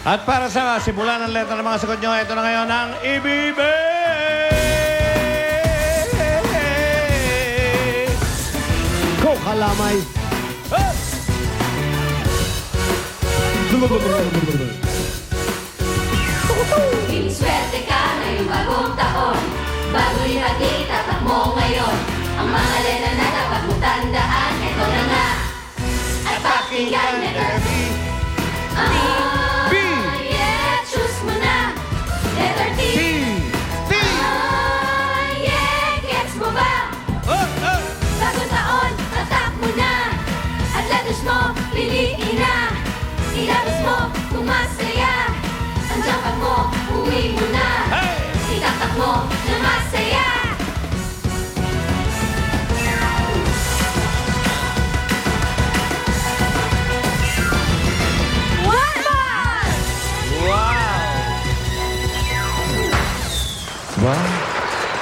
At para sa simulan ng letra ng mga sagot nyo, ito na ngayon ang IBB! Go, kalamay! Swerte ka ngayong bagong taon. Bago ipati, tatak mo ngayon. Ang mga letra na dapat mo tandaan, ito na nga. At pakinggan, letter B. B. Yeah, choose mo na. Letter T. T. Yeah, gets mo ba? Bagong taon, tatak mo na. At letters mo, piliin na. Ilabas mo, kung masaya. Ang jackpot mo, uwi mo na. Hey! Itatak mo na masaya. One more! Wow! Wow!